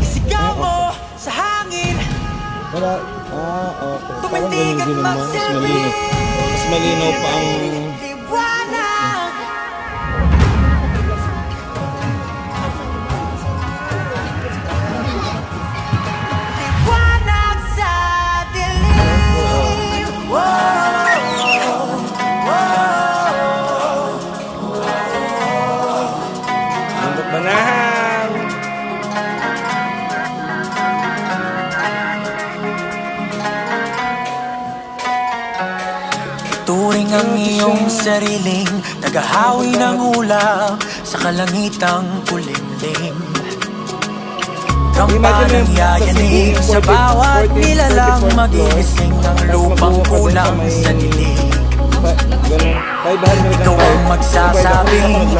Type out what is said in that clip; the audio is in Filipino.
Isigaw mo sa hangin. Wala. Okay. Parang ganun din naman. Mas malinaw. Mas malinaw pa ang... Manahan. Turing ang iyong sariling naghahawi ng ulap sa kalangitang kulimlim. Kampanang yayanig sa bawat nilalang magigising ang lupang kulang sa dilig. Ikaw ang magsasabing